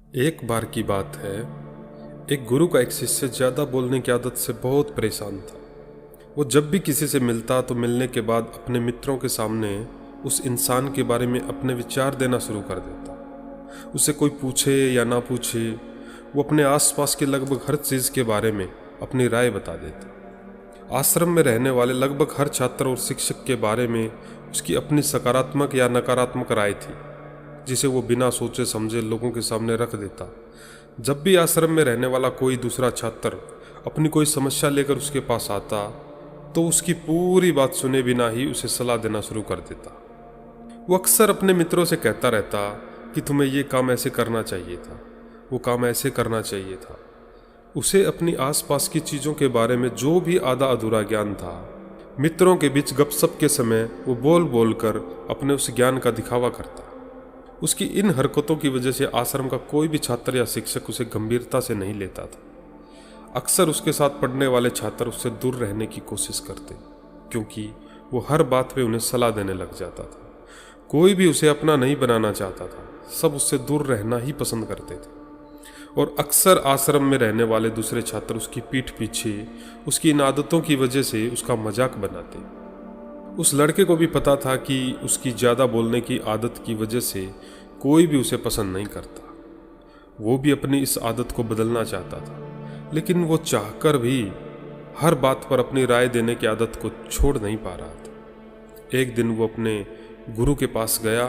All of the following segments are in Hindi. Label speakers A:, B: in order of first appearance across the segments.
A: एक बार की बात है, एक गुरु का एक शिष्य ज़्यादा बोलने की आदत से बहुत परेशान था। वो जब भी किसी से मिलता तो मिलने के बाद अपने मित्रों के सामने उस इंसान के बारे में अपने विचार देना शुरू कर देता। उसे कोई पूछे या ना पूछे, वो अपने आसपास के लगभग हर चीज़ के बारे में अपनी राय बता देता। आश्रम में रहने वाले लगभग हर छात्र और शिक्षक के बारे में उसकी अपनी सकारात्मक या नकारात्मक राय थी, जिसे वो बिना सोचे समझे लोगों के सामने रख देता। जब भी आश्रम में रहने वाला कोई दूसरा छात्र अपनी कोई समस्या लेकर उसके पास आता तो उसकी पूरी बात सुने बिना ही उसे सलाह देना शुरू कर देता। वो अक्सर अपने मित्रों से कहता रहता कि तुम्हें ये काम ऐसे करना चाहिए था, वो काम ऐसे करना चाहिए था। उसे अपनी आसपास की चीज़ों के बारे में जो भी आधा अधूरा ज्ञान था, मित्रों के बीच गपशप के समय वो बोल बोल कर अपने उस ज्ञान का दिखावा करता। उसकी इन हरकतों की वजह से आश्रम का कोई भी छात्र या शिक्षक उसे गंभीरता से नहीं लेता था। अक्सर उसके साथ पढ़ने वाले छात्र उससे दूर रहने की कोशिश करते, क्योंकि वो हर बात पे उन्हें सलाह देने लग जाता था। कोई भी उसे अपना नहीं बनाना चाहता था, सब उससे दूर रहना ही पसंद करते थे। और अक्सर आश्रम में रहने वाले दूसरे छात्र उसकी पीठ पीछे उसकी इन आदतों की वजह से उसका मजाक बनाते। उस लड़के को भी पता था कि उसकी ज़्यादा बोलने की आदत की वजह से कोई भी उसे पसंद नहीं करता। वो भी अपनी इस आदत को बदलना चाहता था, लेकिन वो चाहकर भी हर बात पर अपनी राय देने की आदत को छोड़ नहीं पा रहा था। एक दिन वो अपने गुरु के पास गया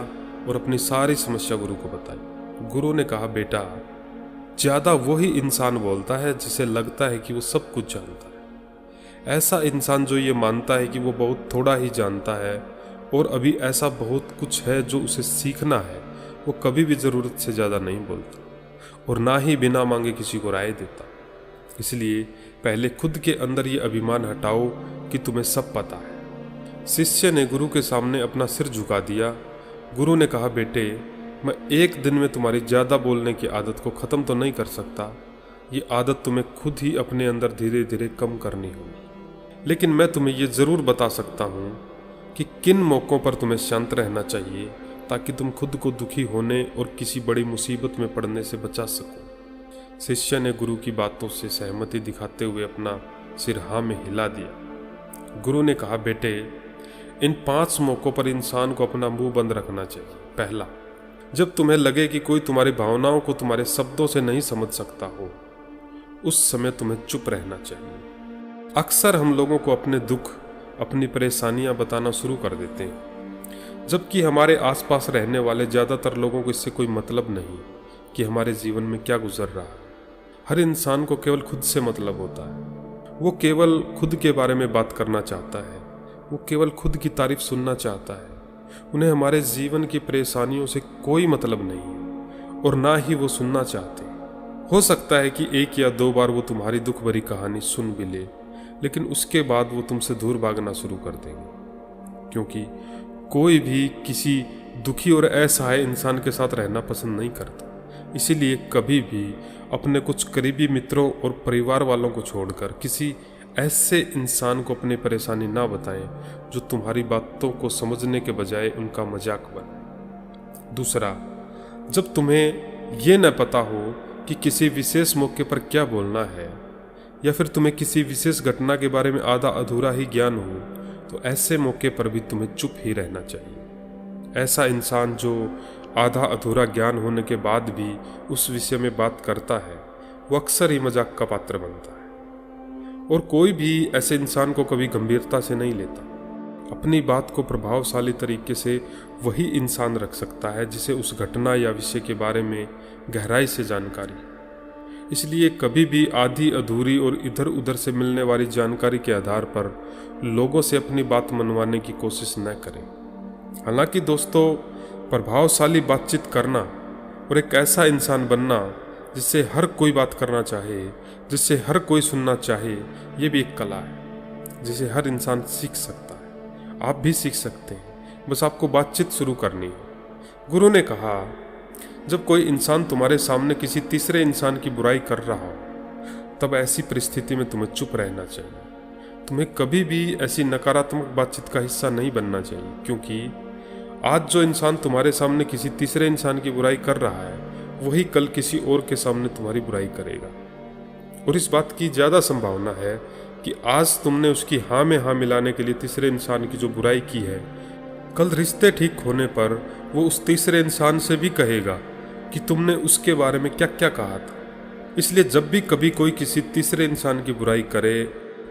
A: और अपनी सारी समस्या गुरु को बताई। गुरु ने कहा, बेटा, ज़्यादा वही इंसान बोलता है जिसे लगता है कि वो सब कुछ जानता है। ऐसा इंसान जो ये मानता है कि वो बहुत थोड़ा ही जानता है और अभी ऐसा बहुत कुछ है जो उसे सीखना है, वो कभी भी ज़रूरत से ज़्यादा नहीं बोलता और ना ही बिना मांगे किसी को राय देता। इसलिए पहले खुद के अंदर ये अभिमान हटाओ कि तुम्हें सब पता है। शिष्य ने गुरु के सामने अपना सिर झुका दिया। गुरु ने कहा, बेटे, मैं एक दिन में तुम्हारी ज़्यादा बोलने की आदत को ख़त्म तो नहीं कर सकता। ये आदत तुम्हें खुद ही अपने अंदर धीरे धीरे कम करनी होगी। लेकिन मैं तुम्हें ये ज़रूर बता सकता हूँ कि किन मौक़ों पर तुम्हें शांत रहना चाहिए, ताकि तुम खुद को दुखी होने और किसी बड़ी मुसीबत में पड़ने से बचा सको। शिष्य ने गुरु की बातों से सहमति दिखाते हुए अपना सिर हाँ में हिला दिया। गुरु ने कहा, बेटे, इन 5 मौक़ों पर इंसान को अपना मुंह बंद रखना चाहिए। पहला, जब तुम्हें लगे कि कोई तुम्हारी भावनाओं को तुम्हारे शब्दों से नहीं समझ सकता हो, उस समय तुम्हें चुप रहना चाहिए। अक्सर हम लोगों को अपने दुख, अपनी परेशानियां बताना शुरू कर देते हैं, जबकि हमारे आसपास रहने वाले ज़्यादातर लोगों को इससे कोई मतलब नहीं कि हमारे जीवन में क्या गुजर रहा है। हर इंसान को केवल खुद से मतलब होता है। वो केवल खुद के बारे में बात करना चाहता है, वो केवल खुद की तारीफ सुनना चाहता है। उन्हें हमारे जीवन की परेशानियों से कोई मतलब नहीं है और ना ही वो सुनना चाहते। हो सकता है कि 1 या 2 बार वो तुम्हारी दुख भरी कहानी सुन भी ले, लेकिन उसके बाद वो तुमसे दूर भागना शुरू कर देंगे, क्योंकि कोई भी किसी दुखी और असहाय इंसान के साथ रहना पसंद नहीं करता। इसीलिए कभी भी अपने कुछ करीबी मित्रों और परिवार वालों को छोड़कर किसी ऐसे इंसान को अपनी परेशानी ना बताएं जो तुम्हारी बातों को समझने के बजाय उनका मजाक बने। दूसरा, जब तुम्हें ये न पता हो कि किसी विशेष मौके पर क्या बोलना है, या फिर तुम्हें किसी विशेष घटना के बारे में आधा अधूरा ही ज्ञान हो, तो ऐसे मौके पर भी तुम्हें चुप ही रहना चाहिए। ऐसा इंसान जो आधा अधूरा ज्ञान होने के बाद भी उस विषय में बात करता है, वो अक्सर ही मजाक का पात्र बनता है। और कोई भी ऐसे इंसान को कभी गंभीरता से नहीं लेता। अपनी बात को प्रभावशाली तरीके से वही इंसान रख सकता है जिसे उस घटना या विषय के बारे में गहराई से जानकारी है। इसलिए कभी भी आधी अधूरी और इधर उधर से मिलने वाली जानकारी के आधार पर लोगों से अपनी बात मनवाने की कोशिश न करें। हालांकि दोस्तों, प्रभावशाली बातचीत करना और एक ऐसा इंसान बनना जिससे हर कोई बात करना चाहे, जिससे हर कोई सुनना चाहे, ये भी एक कला है जिसे हर इंसान सीख सकता है। आप भी सीख सकते हैं, बस आपको बातचीत शुरू करनी है। गुरु ने कहा, जब कोई इंसान तुम्हारे सामने किसी तीसरे इंसान की बुराई कर रहा हो, तब ऐसी परिस्थिति में तुम्हें चुप रहना चाहिए। तुम्हें कभी भी ऐसी नकारात्मक बातचीत का हिस्सा नहीं बनना चाहिए, क्योंकि आज जो इंसान तुम्हारे सामने किसी तीसरे इंसान की बुराई कर रहा है, वही कल किसी और के सामने तुम्हारी बुराई करेगा। और इस बात की ज़्यादा संभावना है कि आज तुमने उसकी हाँ में हाँ मिलाने के लिए तीसरे इंसान की जो बुराई की है, कल रिश्ते ठीक होने पर वो उस तीसरे इंसान से भी कहेगा कि तुमने उसके बारे में क्या क्या कहा था। इसलिए जब भी कभी कोई किसी तीसरे इंसान की बुराई करे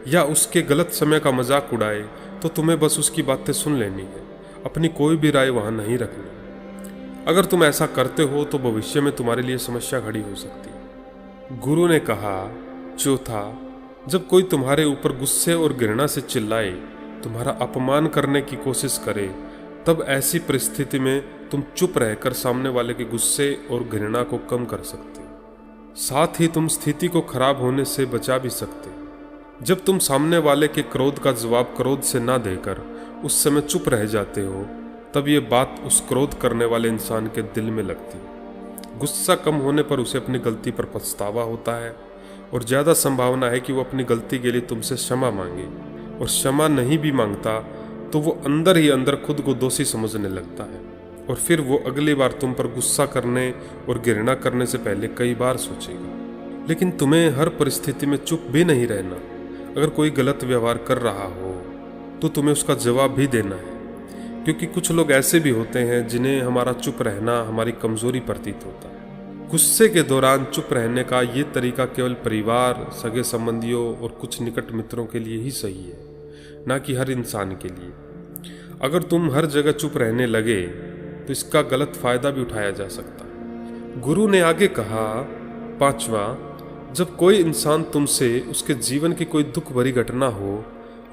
A: या उसके गलत समय का मजाक उड़ाए तो तुम्हें बस उसकी बातें सुन लेनी है, अपनी कोई भी राय वहाँ नहीं रखनी। अगर तुम ऐसा करते हो तो भविष्य में तुम्हारे लिए समस्या खड़ी हो सकती है। गुरु ने कहा, चौथा, जब कोई तुम्हारे ऊपर गुस्से और घृणा से चिल्लाए, तुम्हारा अपमान करने की कोशिश करे, तब ऐसी परिस्थिति में तुम चुप रहकर सामने वाले के गुस्से और घृणा को कम कर सकते हो। साथ ही तुम स्थिति को खराब होने से बचा भी सकते हो। जब तुम सामने वाले के क्रोध का जवाब क्रोध से ना देकर उस समय चुप रह जाते हो, तब ये बात उस क्रोध करने वाले इंसान के दिल में लगती है। गुस्सा कम होने पर उसे अपनी गलती पर पछतावा होता है और ज़्यादा संभावना है कि वो अपनी गलती के लिए तुमसे क्षमा मांगे, और क्षमा नहीं भी मांगता तो वो अंदर ही अंदर खुद को दोषी समझने लगता है, और फिर वो अगली बार तुम पर गुस्सा करने और घृणा करने से पहले कई बार सोचेगा। लेकिन तुम्हें हर परिस्थिति में चुप भी नहीं रहना। अगर कोई गलत व्यवहार कर रहा हो तो तुम्हें उसका जवाब भी देना है, क्योंकि कुछ लोग ऐसे भी होते हैं जिन्हें हमारा चुप रहना हमारी कमजोरी प्रतीत होता है। गुस्से के दौरान चुप रहने का ये तरीका केवल परिवार, सगे संबंधियों और कुछ निकट मित्रों के लिए ही सही है, ना कि हर इंसान के लिए। अगर तुम हर जगह चुप रहने लगे तो इसका गलत फायदा भी उठाया जा सकता है। गुरु ने आगे कहा, पांचवा, जब कोई इंसान तुमसे उसके जीवन की कोई दुख भरी घटना हो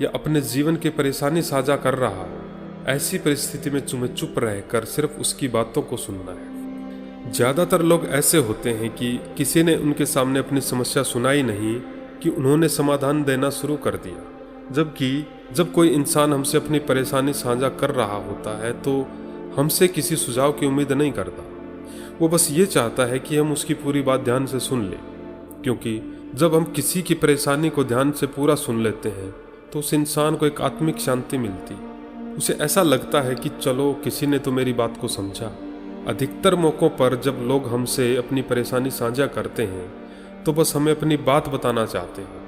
A: या अपने जीवन की परेशानी साझा कर रहा हो, ऐसी परिस्थिति में तुम्हें चुप रहकर सिर्फ उसकी बातों को सुनना है। ज़्यादातर लोग ऐसे होते हैं कि किसी ने उनके सामने अपनी समस्या सुनाई नहीं कि उन्होंने समाधान देना शुरू कर दिया। जबकि जब कोई इंसान हमसे अपनी परेशानी साझा कर रहा होता है तो हमसे किसी सुझाव की उम्मीद नहीं करता। वो बस ये चाहता है कि हम उसकी पूरी बात ध्यान से सुन लें, क्योंकि जब हम किसी की परेशानी को ध्यान से पूरा सुन लेते हैं तो उस इंसान को एक आत्मिक शांति मिलती। उसे ऐसा लगता है कि चलो किसी ने तो मेरी बात को समझा। अधिकतर मौक़ों पर जब लोग हमसे अपनी परेशानी साझा करते हैं तो बस हमें अपनी बात बताना चाहते हैं।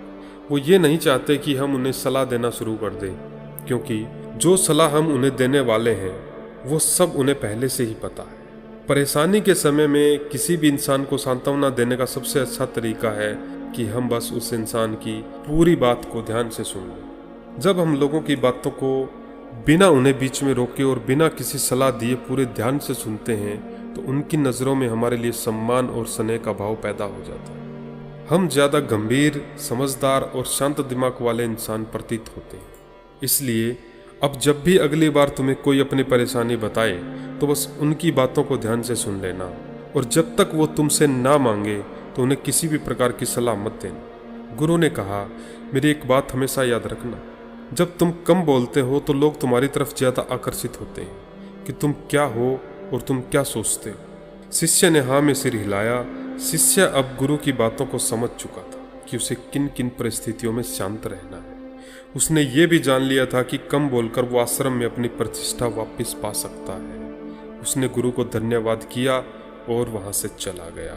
A: वो ये नहीं चाहते कि हम उन्हें सलाह देना शुरू कर दें, क्योंकि जो सलाह हम उन्हें देने वाले हैं वो सब उन्हें पहले से ही पता है। परेशानी के समय में किसी भी इंसान को सांत्वना देने का सबसे अच्छा तरीका है कि हम बस उस इंसान की पूरी बात को ध्यान से सुन लें। जब हम लोगों की बातों को बिना उन्हें बीच में रोके और बिना किसी सलाह दिए पूरे ध्यान से सुनते हैं तो उनकी नज़रों में हमारे लिए सम्मान और स्नेह का भाव पैदा हो जाता है। हम ज़्यादा गंभीर, समझदार और शांत दिमाग वाले इंसान प्रतीत होते हैं। इसलिए अब जब भी अगली बार तुम्हें कोई अपनी परेशानी बताए तो बस उनकी बातों को ध्यान से सुन लेना, और जब तक वो तुमसे ना मांगे तो उन्हें किसी भी प्रकार की सलाह मत देना। गुरु ने कहा, मेरी एक बात हमेशा याद रखना, जब तुम कम बोलते हो तो लोग तुम्हारी तरफ ज़्यादा आकर्षित होते हैं कि तुम क्या हो और तुम क्या सोचते हो। शिष्य ने हाँ में सिर हिलाया। शिष्य अब गुरु की बातों को समझ चुका था कि उसे किन किन परिस्थितियों में शांत रहना है। उसने ये भी जान लिया था कि कम बोलकर वो आश्रम में अपनी प्रतिष्ठा वापस पा सकता है। उसने गुरु को धन्यवाद किया और वहाँ से चला गया।